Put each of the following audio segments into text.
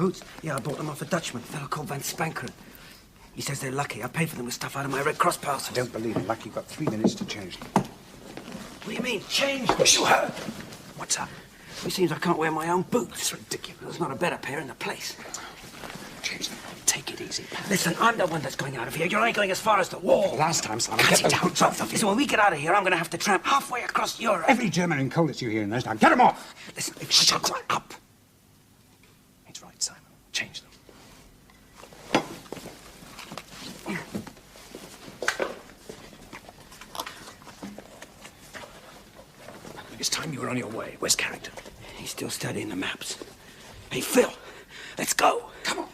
boots? Yeah, I bought them off a Dutchman, a fellow called Van Spankeren. He says they're lucky. I paid for them with stuff out of my Red Cross parcels. I don't believe him. Like you've got 3 minutes to change them. What do you mean, change them? You heard. What's up? It seems I can't wear my own boots. It's ridiculous. There's not a better pair in the place. Change them. Take it easy. Listen, I'm the one that's going out of here. You're only going as far as the wall. Last time, Simon, Cut get it those down, boots off. Listen, when we get out of here, I'm going to have to tramp halfway across Europe. Every German in Colditz you hear in this now. Get them off! Listen, Shut up! He's right, Simon. Change them. It's time you were on your way. Where's Carrington? He's still studying the maps. Hey, Phil, let's go. Come on.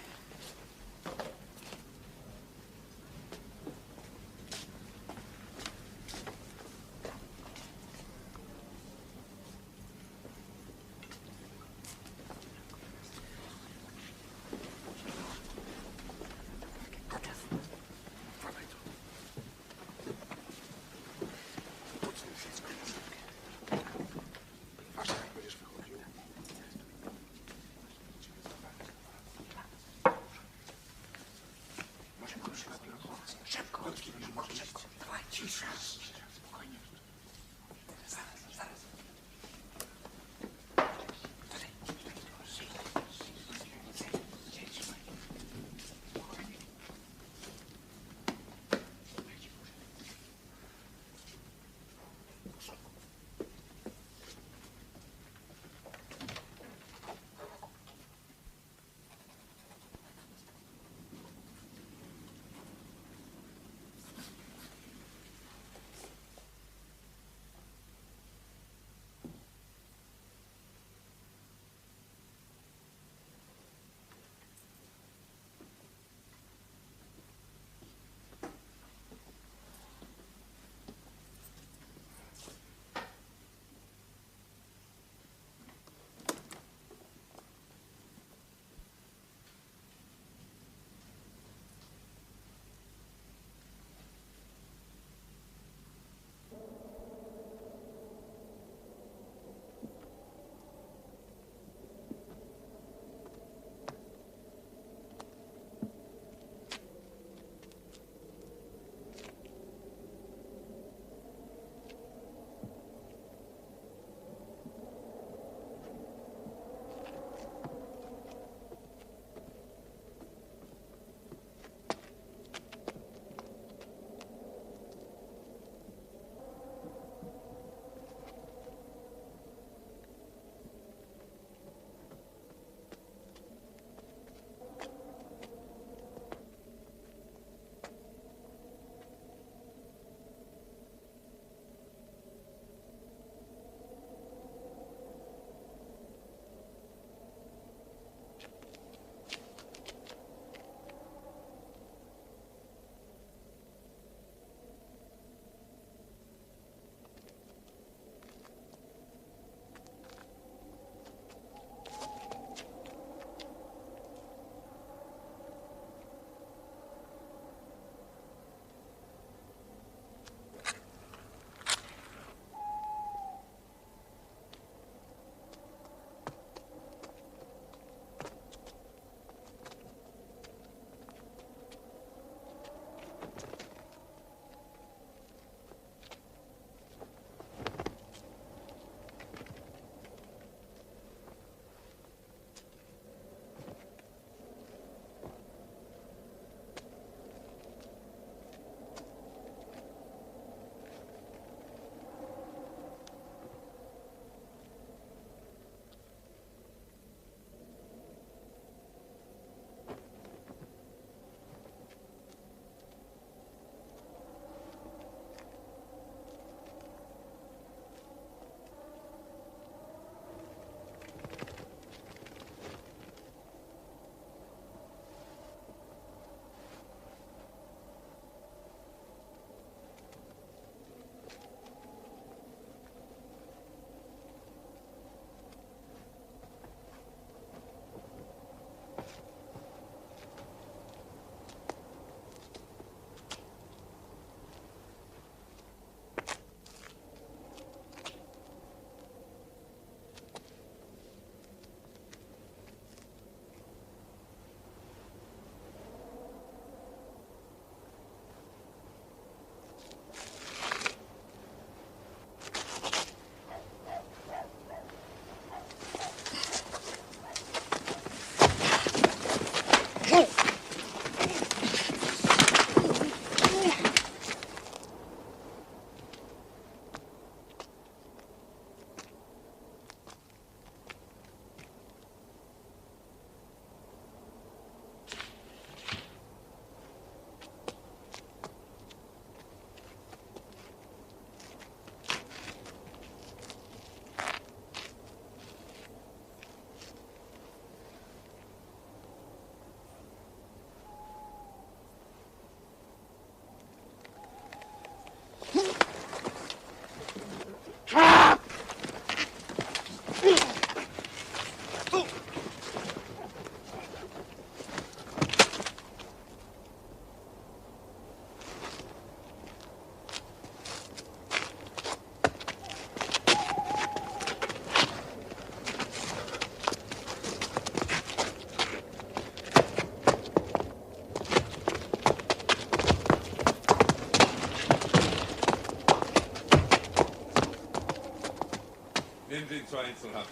Nehmen Sie ihn zur Einzelhaft.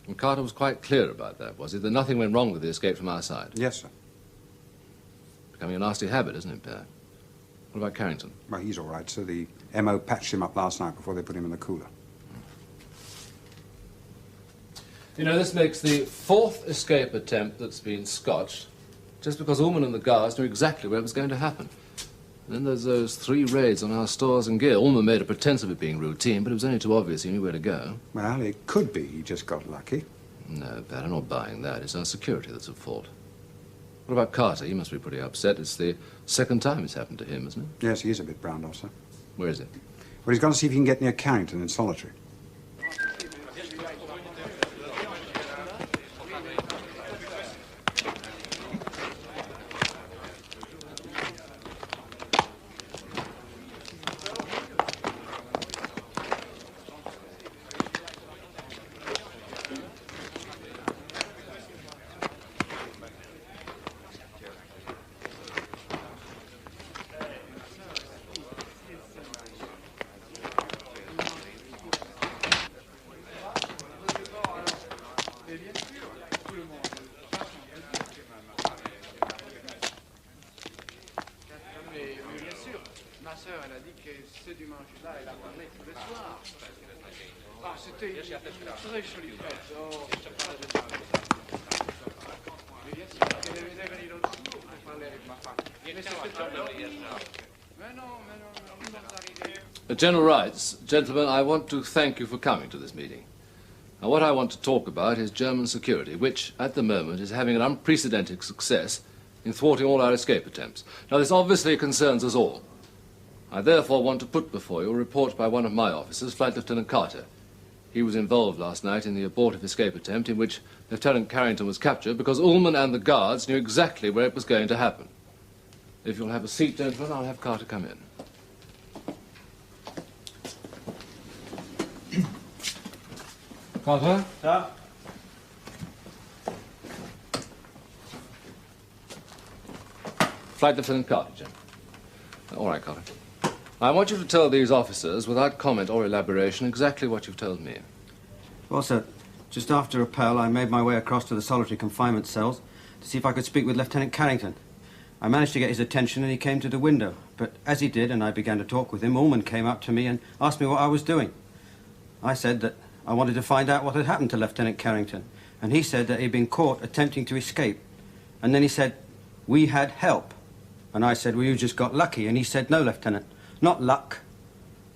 And Carter was quite clear about that, was he? That nothing went wrong with the escape from our side. Yes, sir. Becoming a nasty habit, isn't it, Pierre? What about Carrington? Well, he's all right, sir. The MO patched him up last night before they put him in the cooler. You know, this makes the fourth escape attempt that's been scotched, just because Ullman and the guards knew exactly where it was going to happen. And then there's those 3 raids on our stores and gear. Ullman made a pretense of it being routine, but it was only too obvious he knew where to go. Well, it could be he just got lucky. No, Pat, I'm not buying that. It's our security that's at fault. What about Carter? He must be pretty upset. It's the second time it's happened to him, isn't it? Yes, he is a bit browned off, sir. Where is he? Well, he's gone to see if he can get near Carrington in solitary. General Wrights, gentlemen, I want to thank you for coming to this meeting. Now, what I want to talk about is German security, which, at the moment, is having an unprecedented success in thwarting all our escape attempts. Now, this obviously concerns us all. I therefore want to put before you a report by one of my officers, Flight Lieutenant Carter. He was involved last night in the abortive escape attempt in which Lieutenant Carrington was captured because Ullman and the guards knew exactly where it was going to happen. If you'll have a seat, gentlemen, I'll have Carter come in. Carter? Sir? Flight Lieutenant Carter, Jim. All right, Carter. I want you to tell these officers, without comment or elaboration, exactly what you've told me. Well, sir, just after Appel, I made my way across to the solitary confinement cells to see if I could speak with Lieutenant Carrington. I managed to get his attention and he came to the window. But as he did and I began to talk with him, Ullman came up to me and asked me what I was doing. I said that I wanted to find out what had happened to Lieutenant Carrington. And he said that he'd been caught attempting to escape. And then he said, we had help. And I said, well, you just got lucky. And he said, no, Lieutenant, not luck.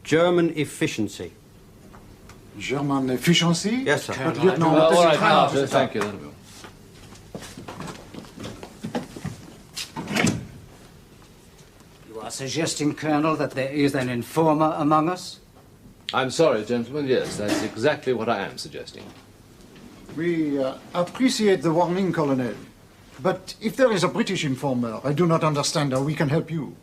German efficiency. German efficiency? Yes, sir. But Lieutenant, All right, Carter, thank you. That'll be all. You are suggesting, Colonel, that there is an informer among us? I'm sorry, gentlemen. Yes, that's exactly what I am suggesting. We appreciate the warning, Colonel. But if there is a British informer, I do not understand how we can help you.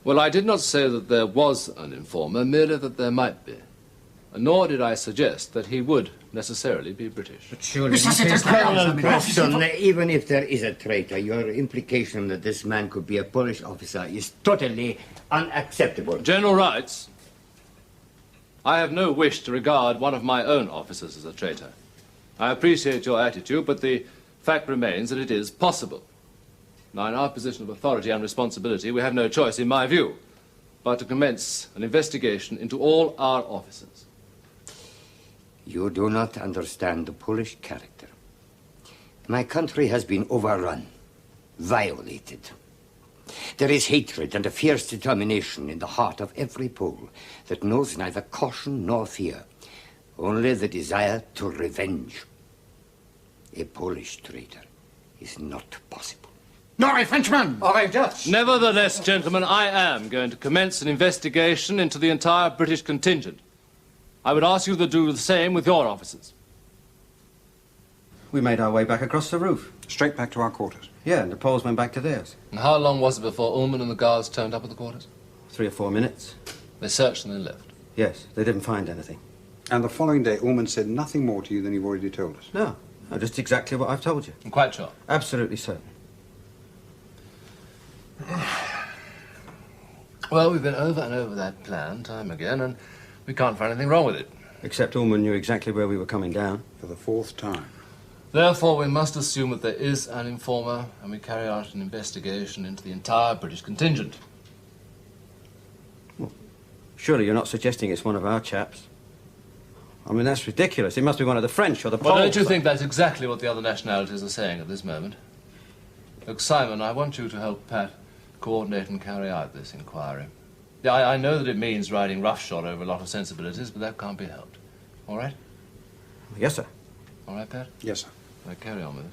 Well, I did not say that there was an informer, merely that there might be. Nor did I suggest that he would necessarily be British. But surely, Colonel Preston, even if there is a traitor, your implication that this man could be a Polish officer is totally unacceptable. General Wrights, I have no wish to regard one of my own officers as a traitor. I appreciate your attitude, but the fact remains that it is possible. Now, in our position of authority and responsibility, we have no choice, in my view, but to commence an investigation into all our officers. You do not understand the Polish character. My country has been overrun, violated. There is hatred and a fierce determination in the heart of every Pole that knows neither caution nor fear, only the desire to revenge. A Polish traitor is not possible. Nor a Frenchman! Or a Dutch? Nevertheless, gentlemen, I am going to commence an investigation into the entire British contingent. I would ask you to do the same with your officers. We made our way back across the roof. Straight back to our quarters. Yeah, and the Poles went back to theirs. And how long was it before Ullman and the guards turned up at the quarters? 3 or 4 minutes. They searched and then left. Yes, they didn't find anything. And the following day, Ullman said nothing more to you than you've already told us. No, just exactly what I've told you. I'm quite sure. Absolutely certain. Well, we've been over and over that plan time again, and we can't find anything wrong with it. Except Ullman knew exactly where we were coming down. For the 4th time. Therefore, we must assume that there is an informer, and we carry out an investigation into the entire British contingent. Well, surely you're not suggesting it's one of our chaps? I mean, that's ridiculous. It must be one of the French or the Poles. Well, don't you think that's exactly what the other nationalities are saying at this moment? Look, Simon, I want you to help Pat coordinate and carry out this inquiry. Yeah, I know that it means riding roughshod over a lot of sensibilities, but that can't be helped. All right? Yes, sir. All right, Pat? Yes, sir. Right, carry on with it.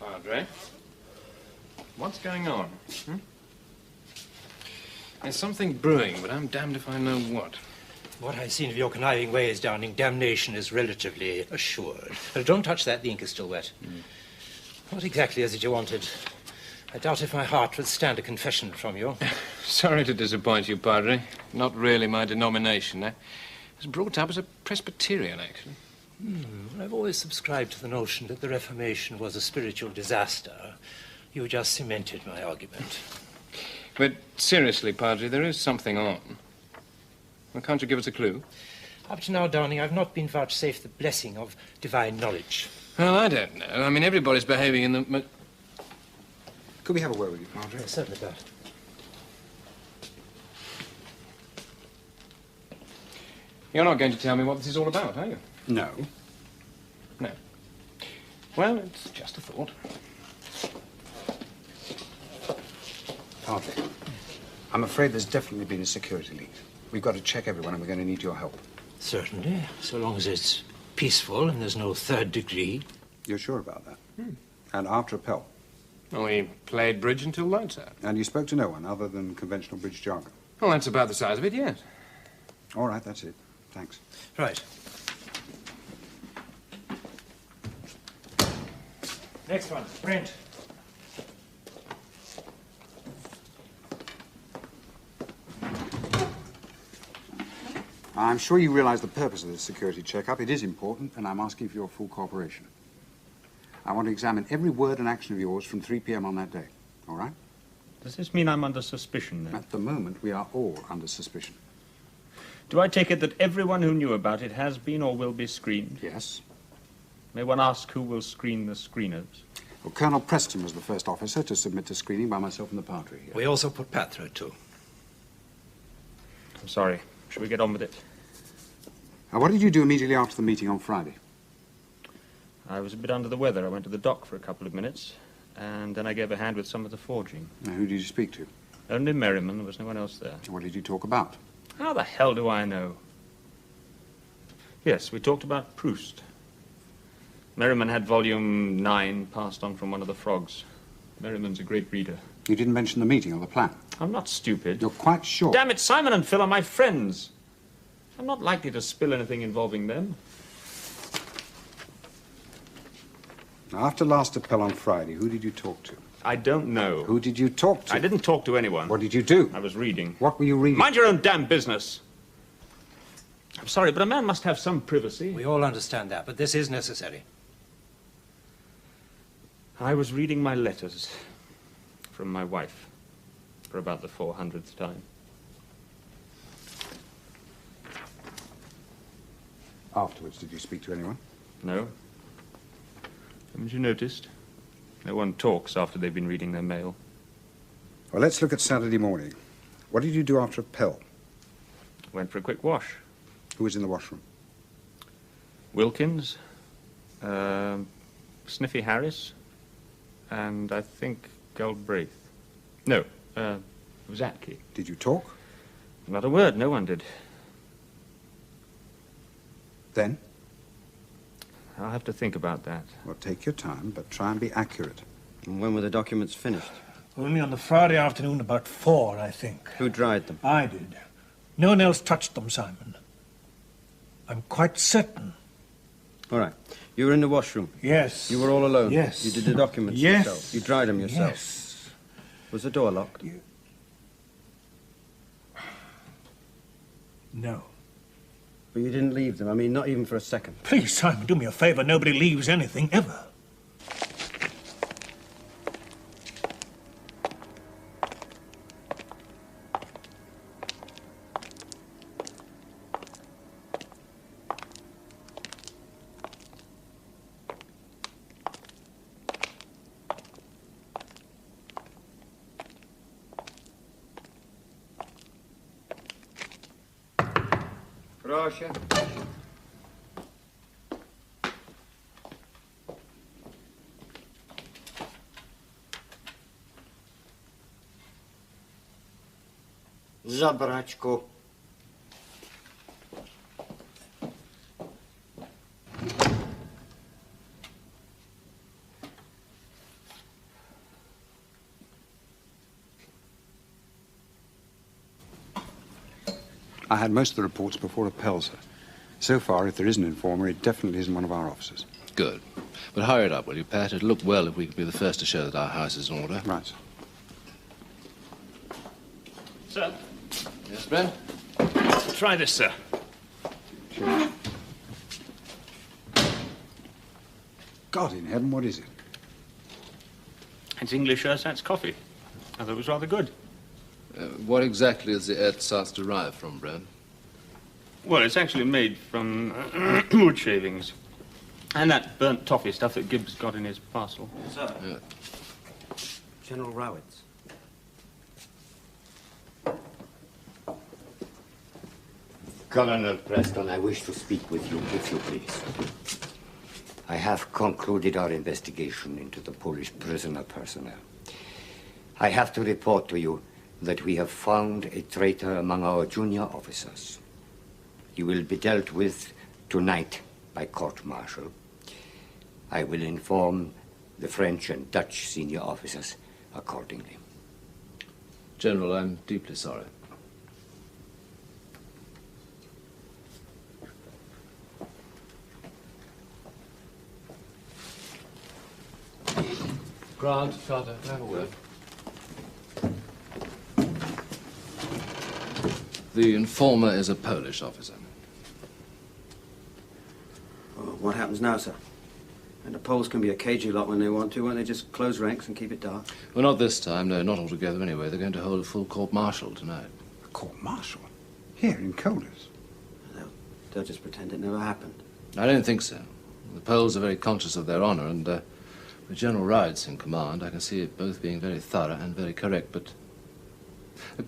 Padre, what's going on? There's something brewing, but I'm damned if I know what. What I've seen of your conniving ways, Downing, damnation is relatively assured. But don't touch that, the ink is still wet. What exactly is it you wanted? I doubt if my heart would stand a confession from you. Sorry to disappoint you, Padre. Not really my denomination. I was brought up as a Presbyterian, actually. I've always subscribed to the notion that the Reformation was a spiritual disaster. You just cemented my argument. But seriously, Padre, there is something on. Well, can't you give us a clue? Up to now, Downing, I've not been vouchsafed the blessing of divine knowledge. Well, I don't know. I mean, everybody's behaving in the... Could we have a word with you, Padre? Yes, certainly, Bert. You're not going to tell me what this is all about, are you? No. No. Well, it's just a thought. Padre, I'm afraid there's definitely been a security leak. We've got to check everyone, and we're going to need your help. Certainly, so long as it's peaceful and there's no third degree. You're sure about that? And after Appel? Well, we played bridge until lights out. And you spoke to no one other than conventional bridge jargon? Well, that's about the size of it, yes. All right, that's it. Thanks. Right. Next one, Brent. I'm sure you realize the purpose of this security checkup. It is important, and I'm asking for your full cooperation. I want to examine every word and action of yours from 3 p.m. on that day. All right? Does this mean I'm under suspicion, then? At the moment, we are all under suspicion. Do I take it that everyone who knew about it has been or will be screened? Yes. May one ask who will screen the screeners? Well, Colonel Preston was the first officer to submit to screening by myself and the Padre here. We also put Pat through it, too. I'm sorry. Shall we get on with it? Now, what did you do immediately after the meeting on Friday? I was a bit under the weather. I went to the dock for a couple of minutes, and then I gave a hand with some of the forging. Now, who did you speak to? Only Merriman. There was no one else there. What did you talk about? How the hell do I know? Yes, we talked about Proust. Merriman had volume 9 passed on from one of the frogs. Merriman's a great reader. You didn't mention the meeting or the plan. I'm not stupid. You're quite sure? Damn it, Simon and Phil are my friends. I'm not likely to spill anything involving them. Now, after last Appel on Friday, who did you talk to? I don't know. Who did you talk to? I didn't talk to anyone. What did you do? I was reading. What were you reading? Mind your own damn business. I'm sorry, but a man must have some privacy. We all understand that, but this is necessary. I was reading my letters from my wife for about the 400th time. Afterwards, did you speak to anyone? No. Haven't you noticed? No one talks after they've been reading their mail. Well, let's look at Saturday morning. What did you do after Appel? Went for a quick wash. Who was in the washroom? Wilkins, Sniffy Harris, and I think Galbraith. No, it was Atke. Did you talk? Not a word, no one did. Then? I'll have to think about that. Well, take your time, but try and be accurate. And when were the documents finished? Only on the Friday afternoon about 4, I think. Who dried them? I did. No one else touched them, Simon. I'm quite certain. All right. You were in the washroom? Yes. You were all alone? Yes. You did the documents Yes. yourself? You dried them yourself? Yes. Was the door locked? No. But you didn't leave them? I mean, not even for a second? Please, Simon, do me a favor. Nobody leaves anything, ever. Proszę. Zabrać go. I had most of the reports before Appel, sir. So far, if there is an informer, it definitely isn't one of our officers. Good. But hurry it up, will you, Pat? It'd look well if we could be the first to show that our house is in order. Right, sir. Sir? Yes, Ben? Try this, sir. Sure. God in heaven, what is it? It's English ersatz coffee. I thought it was rather good. What exactly is the ersatz derived from, Brad? Well, it's actually made from wood shavings. And that burnt toffee stuff that Gibbs got in his parcel. Sir. Yeah. General Rowitz. Colonel Preston, I wish to speak with you, if you please. I have concluded our investigation into the Polish prisoner personnel. I have to report to you that we have found a traitor among our junior officers. You will be dealt with tonight by court-martial. I will inform the French and Dutch senior officers accordingly. General, I'm deeply sorry. Grant, Carter, can I have a word? The informer is a Polish officer. Well, what happens now, sir? And the Poles can be a cagey lot when they want to, won't they? Just close ranks and keep it dark. Well, not this time. No, not altogether anyway. They're going to hold a full court-martial tonight. A court-martial? Here in Colditz? They'll just pretend it never happened. I don't think so. The Poles are very conscious of their honor, and with General Rowitz in command, I can see it both being very thorough and very correct, but...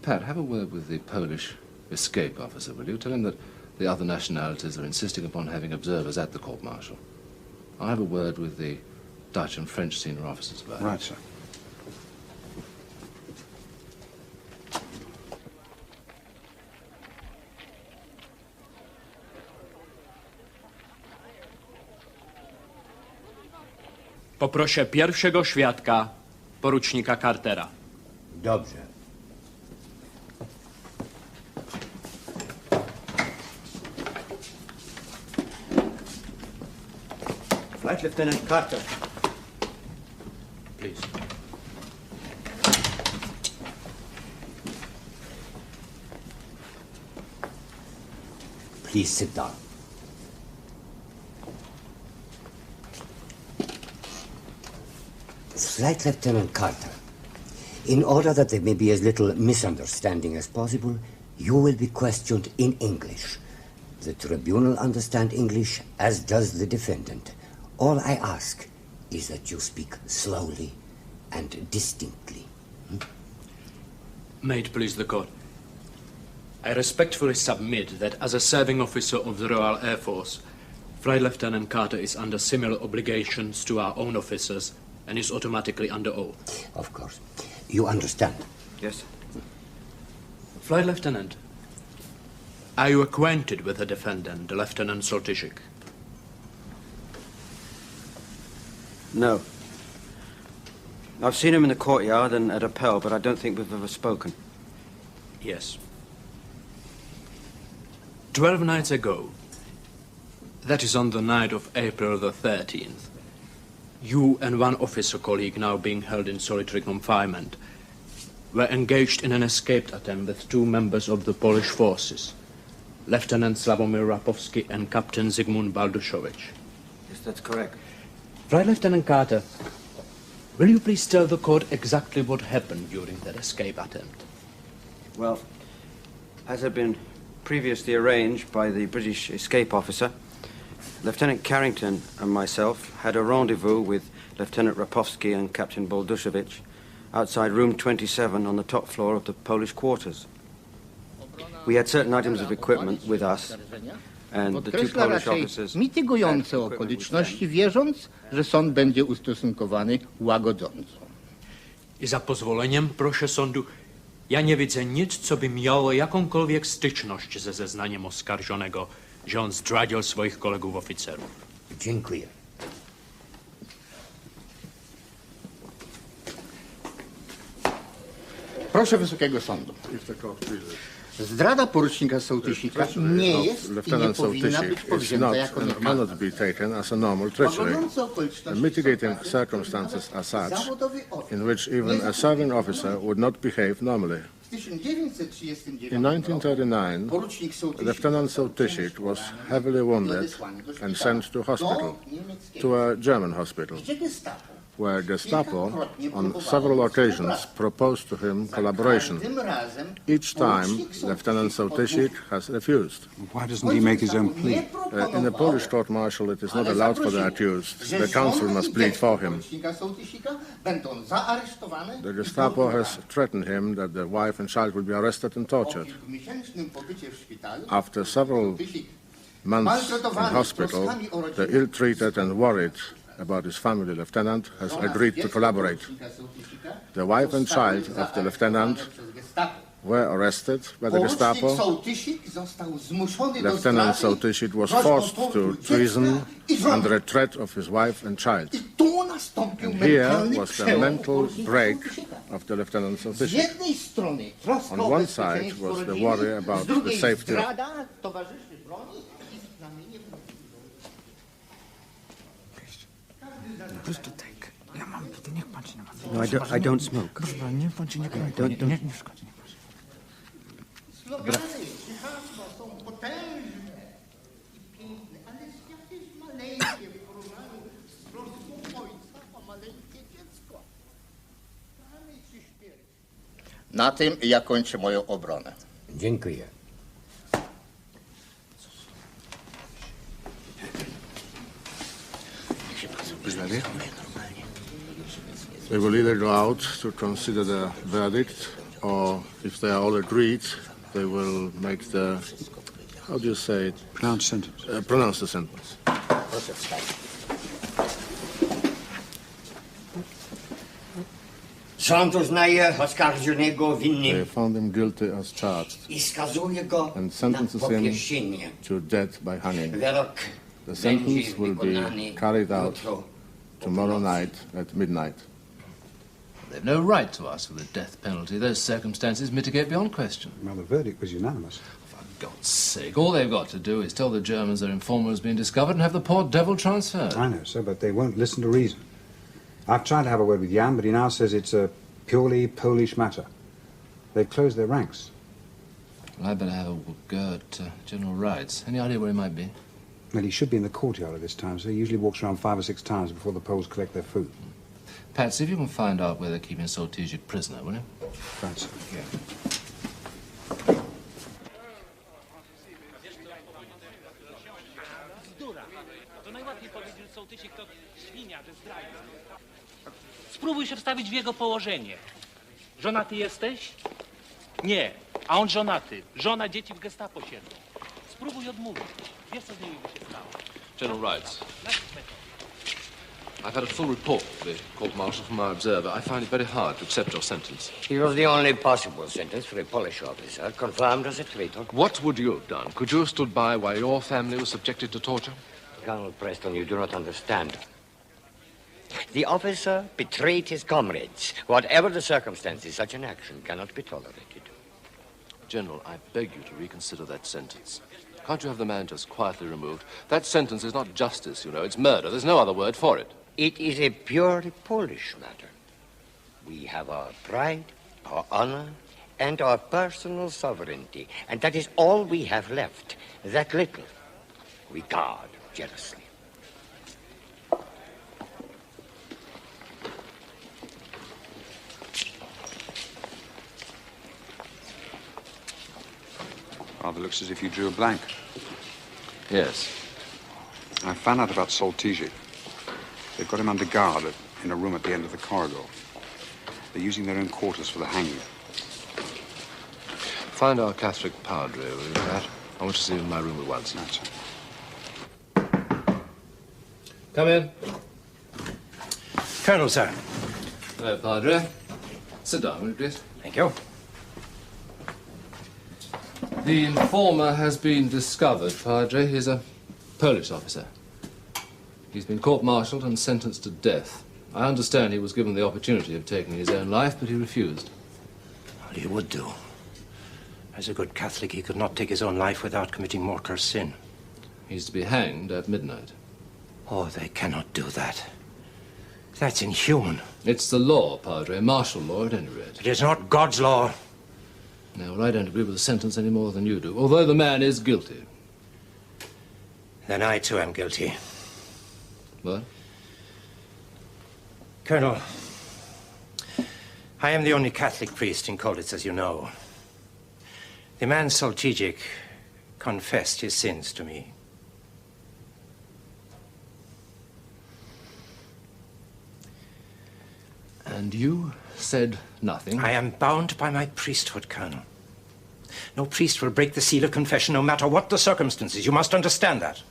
Pat, have a word with the Polish escape officer, will you? Tell him that the other nationalities are insisting upon having observers at the court-martial. I'll have a word with the Dutch and French senior officers about it. Right, sir. Poproszę pierwszego świadka, porucznika Cartera. Dobrze. Flight Lieutenant Carter. Please. Please sit down. Flight Lieutenant Carter, in order that there may be as little misunderstanding as possible, you will be questioned in English. The tribunal understands English, as does the defendant. All I ask is that you speak slowly and distinctly. May it please the court. I respectfully submit that as a serving officer of the Royal Air Force, Flight Lieutenant Carter is under similar obligations to our own officers and is automatically under oath. Of course. You understand? Yes. Flight Lieutenant, are you acquainted with the defendant, Lieutenant Soltysiak? No. I've seen him in the courtyard and at Appel, but I don't think we've ever spoken. Yes. 12 nights ago, that is on the night of April the 13th, you and one officer colleague now being held in solitary confinement were engaged in an escape attempt with 2 members of the Polish forces, Lieutenant Sławomir Rapowski and Captain Zygmunt Balduszowicz. Yes, that's correct. Right, Lieutenant Carter, will you please tell the court exactly what happened during that escape attempt? Well, as had been previously arranged by the British escape officer, Lieutenant Carrington and myself had a rendezvous with Lieutenant Rapowski and Captain Balduszowicz outside room 27 on the top floor of the Polish quarters. We had certain items of equipment with us, and the 2 Podkreśla Polish raczej officers... mitygujące okoliczności, wierząc, że sąd będzie ustosunkowany łagodząco. I za pozwoleniem, proszę sądu, ja nie widzę nic, co by miało jakąkolwiek styczność ze zeznaniem oskarżonego, że on zdradził swoich kolegów oficerów. Dziękuję. Proszę Wysokiego Sądu. Zdrada porucznika Sołtysika nie jest i nie powinna być powzięta jako normalna. Cannot be taken as a normal treachery. The mitigating circumstances are such in which even a serving officer would not behave normally. In 1939, Lieutenant Sołtysik was heavily wounded and sent to hospital, to a German hospital, where Gestapo on several occasions proposed to him collaboration. Each time, Lieutenant Sołtysik has refused. Why doesn't he make his own plea? In a Polish court-martial, it is not allowed for the accused. The counsel must plead for him. The Gestapo has threatened him that the wife and child will be arrested and tortured. After several months in hospital, the ill-treated and worried about his family lieutenant has agreed to collaborate. The wife and child of the lieutenant were arrested by the Gestapo. Lieutenant Sołtysik was forced to treason under a threat of his wife and child. And here was the mental break of the Lieutenant Sołtysik. On one side was the worry about the safety of No, I don't smoke. Na tym ja kończę moją obronę. Dziękuję. They will either go out to consider the verdict, or if they are all agreed, they will make the, how do you say it? Pronounce sentence. Pronounce the sentence. Sąd uznaje oskarżonego winnym They found him guilty as charged i skazuje go and na sentences him powieszenie. to death by hanging. Wyrok The sentence będzie will be wykonany carried out jutro. tomorrow night at midnight. They've no right to ask for the death penalty. Those circumstances mitigate beyond question. Well, the verdict was unanimous. For God's sake, all they've got to do is tell the Germans their informer has been discovered and have the poor devil transferred. I know, sir, but they won't listen to reason. I've tried to have a word with Jan, but he now says it's a purely Polish matter. They've closed their ranks. Well, I'd better have a go at General Wright's. Any idea where he might be? Well, he should be in the courtyard at this time, so he usually walks around 5 or 6 times before the Poles collect their food. Pat, see if you can find out where they're keeping Sołtysik prisoner, will you? Right, sir. Yeah. Spróbuj się wstawić w jego położenie. Żonaty jesteś? Nie. A on żonaty. Żona, dzieci w gestapo siedzą. Spróbuj odmówić. Wiesz, co z nimi by się stało. General Wright. I've had a full report of the court-martial from my observer. I find it very hard to accept your sentence. It was the only possible sentence for a Polish officer, confirmed as a traitor. What would you have done? Could you have stood by while your family was subjected to torture? Colonel Preston, you do not understand. The officer betrayed his comrades. Whatever the circumstances, such an action cannot be tolerated. General, I beg you to reconsider that sentence. Can't you have the man just quietly removed? That sentence is not justice, you know. It's murder. There's no other word for it. It is a purely Polish matter. We have our pride, our honor, and our personal sovereignty. And that is all we have left. That little we guard jealously. Rather looks as if you drew a blank. Yes. I found out about Soltizhi. They've got him under guard in a room at the end of the corridor. They're using their own quarters for the hanging. Find our Catholic padre, will you, Pat? I want to see him in my room at once. That's it. Come in. Colonel, sir. Hello, Padre. Sit down, will you, please? Thank you. The informer has been discovered, Padre. He's a Polish officer. He's been court-martialed and sentenced to death. I understand he was given the opportunity of taking his own life, but he refused. Well, he would do. As a good Catholic, he could not take his own life without committing mortal sin. He's to be hanged at midnight. Oh, they cannot do that. That's inhuman. It's the law, Padre. Martial law, at any rate. It is not God's law. No, well, I don't agree with the sentence any more than you do, although the man is guilty. Then I, too, am guilty. What? Colonel, I am the only Catholic priest in Colditz, as you know. The man Soltizhi confessed his sins to me. And you said nothing? I am bound by my priesthood, Colonel. No priest will break the seal of confession, no matter what the circumstances. You must understand that.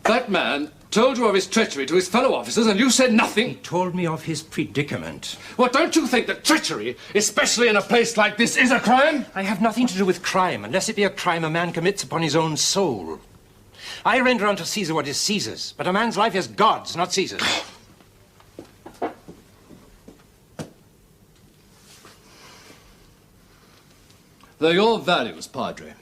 That man told you of his treachery to his fellow officers, and you said nothing? He told me of his predicament. Well, don't you think that treachery, especially in a place like this, is a crime? I have nothing to do with crime, unless it be a crime a man commits upon his own soul. I render unto Caesar what is Caesar's, but a man's life is God's, not Caesar's. They're your values, Padre.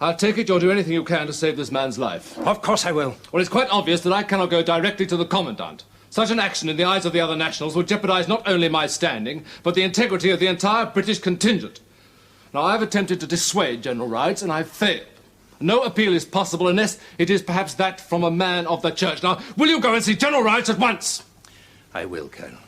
I'll take it you'll do anything you can to save this man's life. Of course I will. Well, it's quite obvious that I cannot go directly to the Commandant. Such an action in the eyes of the other nationals would jeopardize not only my standing, but the integrity of the entire British contingent. Now, I've attempted to dissuade General Rides, and I've failed. No appeal is possible unless it is perhaps that from a man of the Church. Now, will you go and see General Rides at once? I will, Colonel.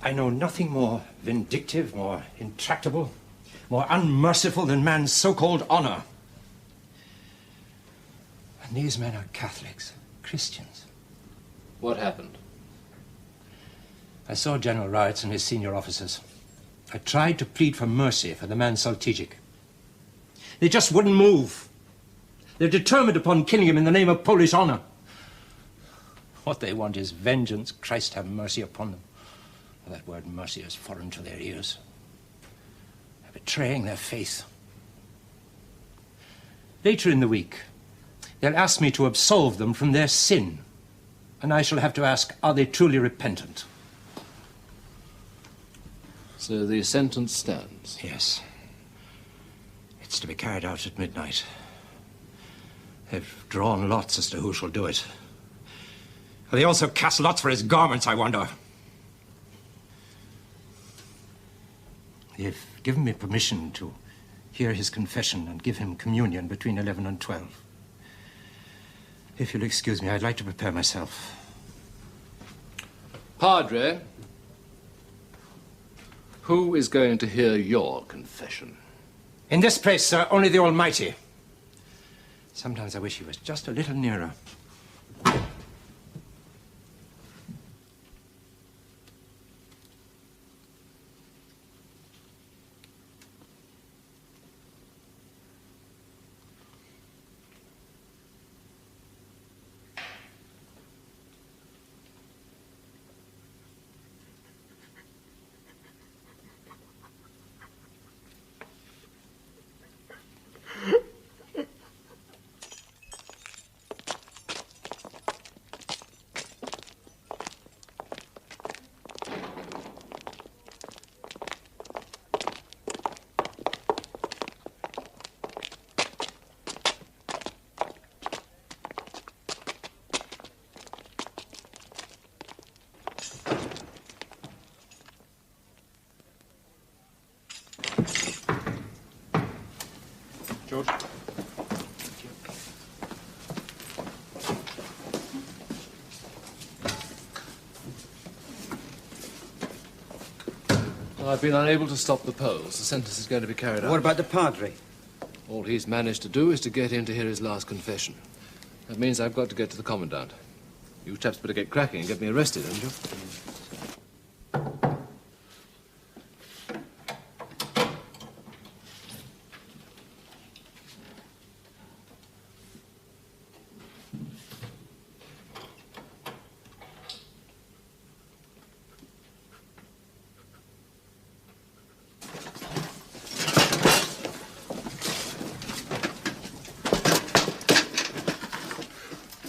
I know nothing more vindictive, more intractable, more unmerciful than man's so-called honor. And these men are Catholics, Christians. What happened? I saw General Riots and his senior officers. I tried to plead for mercy for the man Soltijik. They just wouldn't move. They're determined upon killing him in the name of Polish honor. What they want is vengeance. Christ have mercy upon them. Well, that word mercy is foreign to their ears. They're betraying their faith. Later in the week, they'll ask me to absolve them from their sin. And I shall have to ask, are they truly repentant? So the sentence stands? Yes. It's to be carried out at midnight. They've drawn lots as to who shall do it. Will they also cast lots for his garments, I wonder? They've given me permission to hear his confession and give him communion between 11 and 12. If you'll excuse me, I'd like to prepare myself. Padre, who is going to hear your confession? In this place, sir, only the Almighty. Sometimes I wish he was just a little nearer. George? Well, I've been unable to stop the polls. The sentence is going to be carried out. What about the Padre? All he's managed to do is to get in to hear his last confession. That means I've got to get to the Commandant. You chaps better get cracking and get me arrested, haven't you?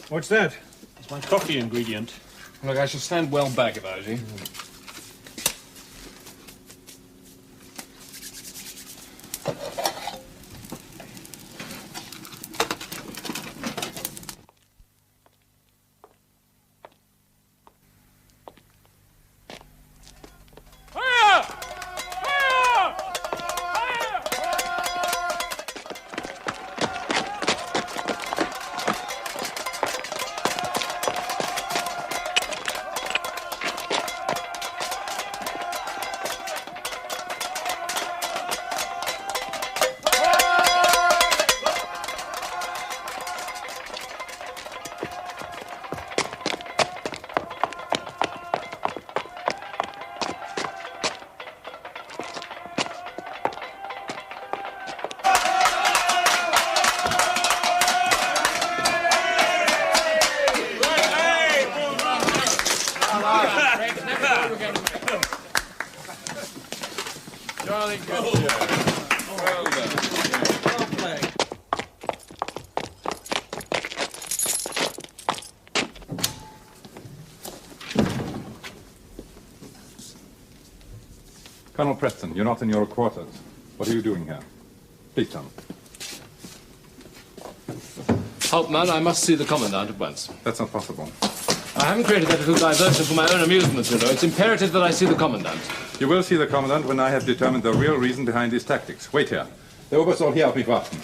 What's that? It's my coffee ingredient. Look, I shall stand well back if I was you. Colonel Preston, you're not in your quarters. What are you doing here? Please tell me. Hauptmann, I must see the Commandant at once. That's not possible. I haven't created that little diversion for my own amusement, you know. It's imperative that I see the Commandant. You will see the Commandant when I have determined the real reason behind these tactics. Wait here. Der Oberst soll hier auf mich warten.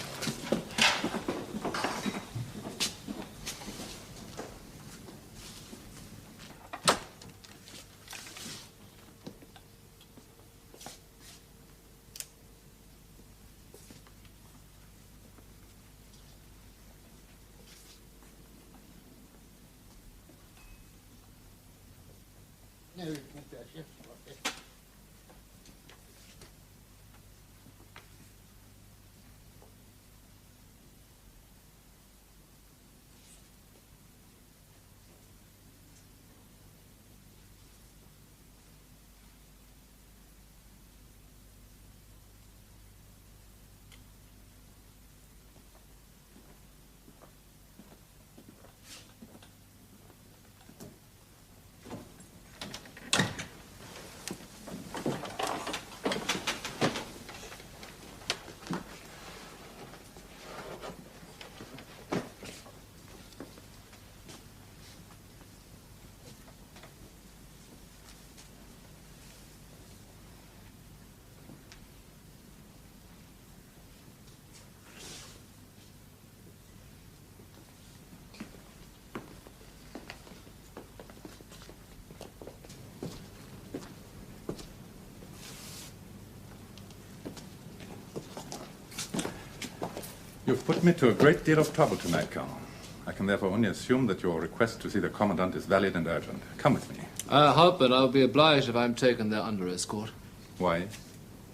You've put me to a great deal of trouble tonight, Colonel. I can therefore only assume that your request to see the Commandant is valid and urgent. Come with me. I hope, but I'll be obliged if I'm taken there under escort. Why?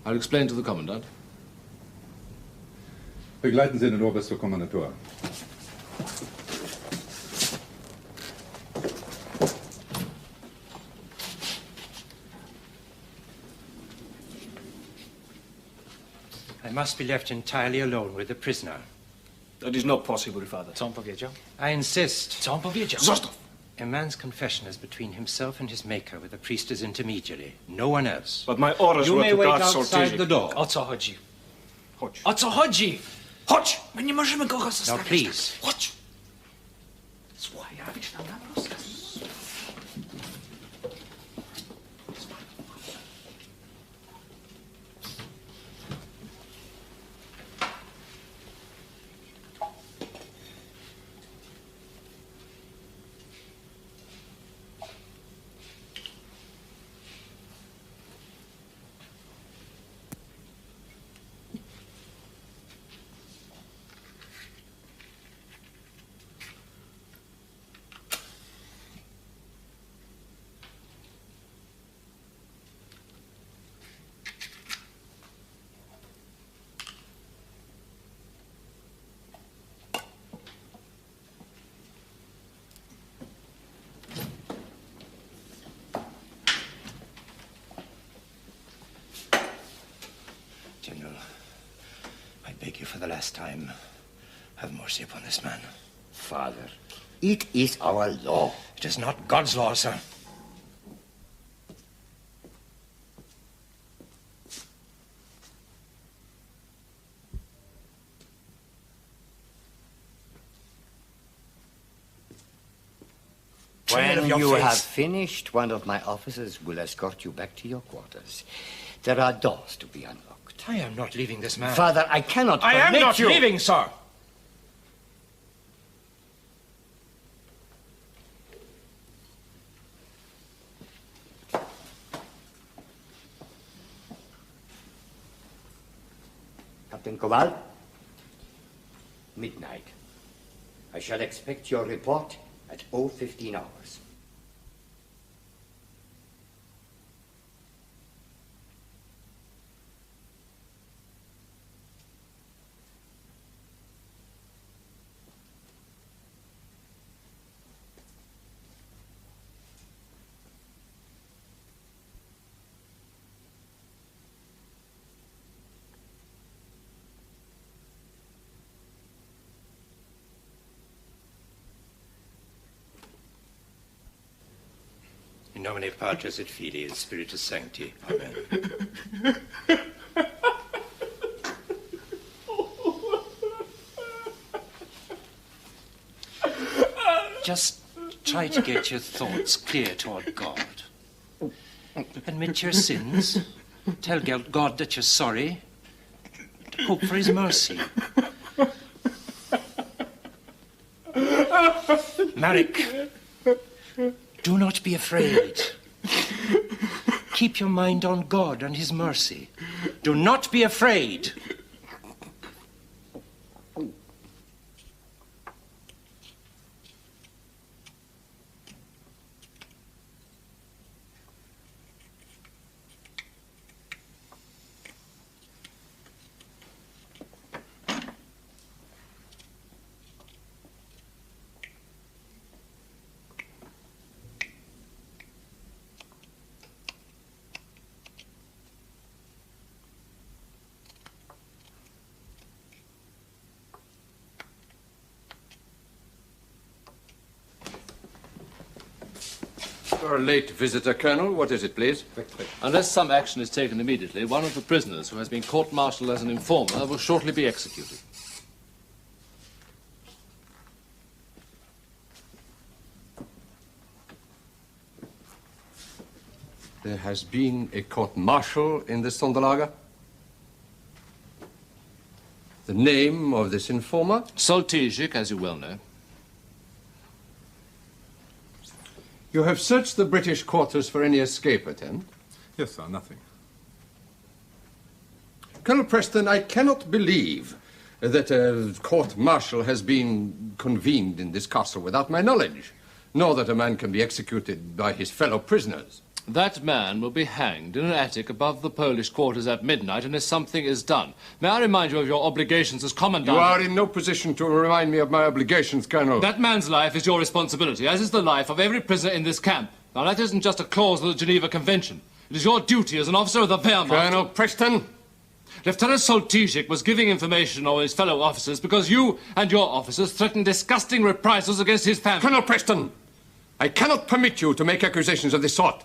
I'll explain to the Commandant. Begleiten Sie den Oberst zur Kommandatur. I must be left entirely alone with the prisoner. That is not possible, Father. Co on powiedział? I insist. Co on powiedział? Zostaw! A man's confession is between himself and his maker, with a priest as intermediary. No one else. But my orders You were may to wait guard outside Soltysic. the door. O co chodzi? Chodź. O co chodzi? Chodź! My nie możemy go zostawić. Now, please. Chodź! Słuchaj, ja robisz tam na rozkaz. General, I beg you for the last time, have mercy upon this man. Father, it is our law. It is not God's law, sir. When you have finished, one of my officers will escort you back to your quarters. There are doors to be unlocked. I am not leaving this man. Father, I cannot I am permit not you. leaving, sir. Captain Kowal, midnight. I shall expect your report at 0:15 hours. In nomine Patris et Filii et Spiritus Sancti. Amen. Just try to get your thoughts clear toward God. Admit your sins. Tell God that you're sorry. Hope for his mercy. Marek, do not be afraid. Keep your mind on God and his mercy. Do not be afraid. You're a late visitor, Colonel. What is it, please? Unless some action is taken immediately, one of the prisoners who has been court-martialed as an informer will shortly be executed. There has been a court-martial in this Sonderlager? The name of this informer? Soltysic, as you well know. You have searched the British quarters for any escape attempt? Yes, sir, nothing. Colonel Preston, I cannot believe that a court-martial has been convened in this castle without my knowledge, nor that a man can be executed by his fellow prisoners. That man will be hanged in an attic above the Polish quarters at midnight unless something is done. May I remind you of your obligations as commandant? You are in no position to remind me of my obligations, Colonel. That man's life is your responsibility, as is the life of every prisoner in this camp. Now, that isn't just a clause of the Geneva Convention. It is your duty as an officer of the Wehrmacht. Colonel Preston! Lieutenant Soltysik was giving information on his fellow officers because you and your officers threatened disgusting reprisals against his family. Colonel Preston, I cannot permit you to make accusations of this sort.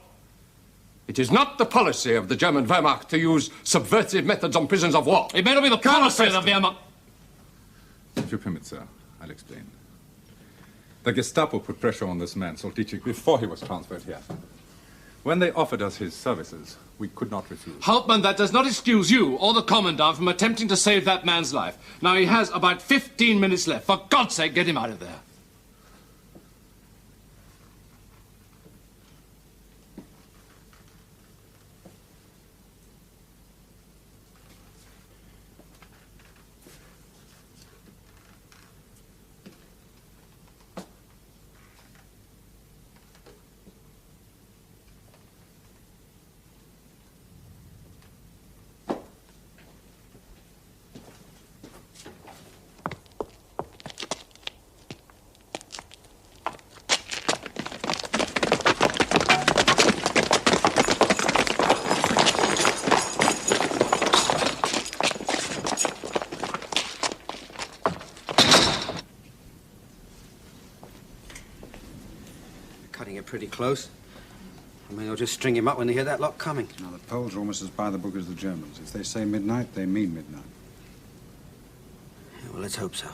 It is not the policy of the German Wehrmacht to use subversive methods on prisoners of war. It may not be the policy of the Wehrmacht. If you permit, sir, I'll explain. The Gestapo put pressure on this man, Soltysik, before he was transferred here. When they offered us his services, we could not refuse. Hauptmann, that does not excuse you or the commandant from attempting to save that man's life. Now, he has about 15 minutes left. For God's sake, get him out of there. Cutting it pretty close. I mean, they'll just string him up when they hear that lot coming. Now, the Poles are almost as by the book as the Germans. If they say midnight, they mean midnight. Yeah, well, let's hope so.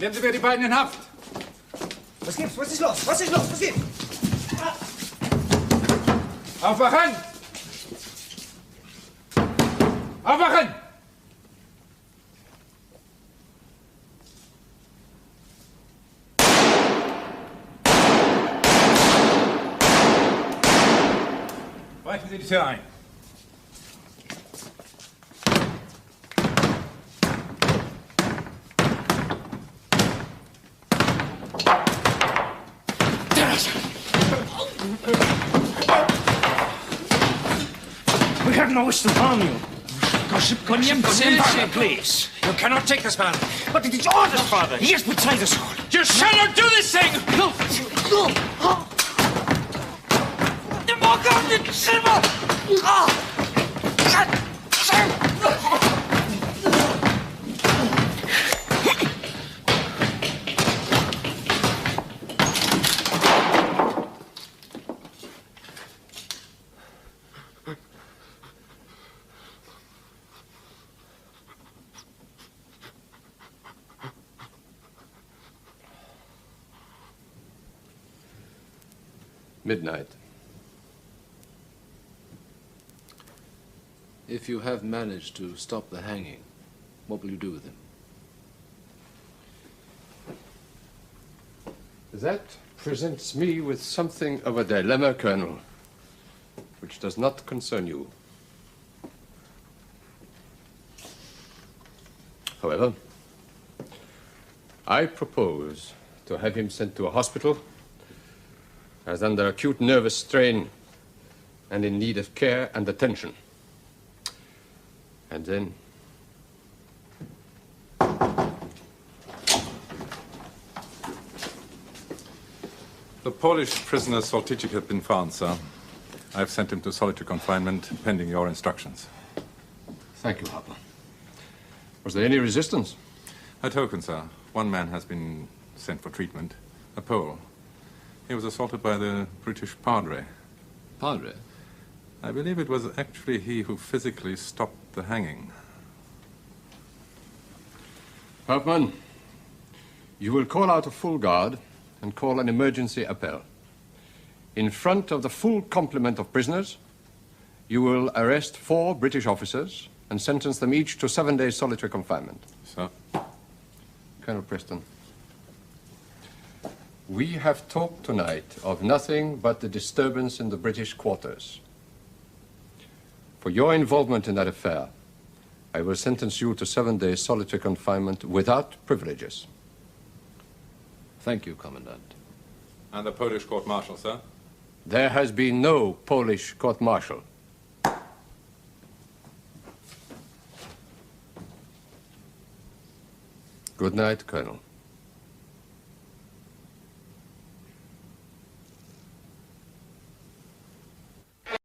Nehmen Sie mir die beiden in Haft. Was gibt's? Was ist los? Was ist los? Was gibt's? Aufwachen! Aufwachen! Brechen Sie die Tür ein. We have no wish to harm you. Please. You cannot take this man. But it is orders, Father. He has betrayed us all. You shall not do this thing! No. Midnight. If you have managed to stop the hanging, what will you do with him? That presents me with something of a dilemma, Colonel, which does not concern you. However, I propose to have him sent to a hospital as under acute nervous strain and in need of care and attention. And then The Polish prisoner Soltychik has been found, sir. I have sent him to solitary confinement pending your instructions. Thank you, Harper. Was there any resistance? A token, sir. One man has been sent for treatment. A Pole. He was assaulted by the British padre. Padre? I believe it was actually he who physically stopped the hanging. Hauptmann, you will call out a full guard and call an emergency appel. In front of the full complement of prisoners, you will arrest 4 British officers and sentence them each to 7 days solitary confinement. Sir. Colonel Preston, we have talked tonight of nothing but the disturbance in the British quarters. For your involvement in that affair, I will sentence you to 7 days solitary confinement without privileges. Thank you, Commandant. And the Polish court-martial, sir? There has been no Polish court-martial. Good night, Colonel.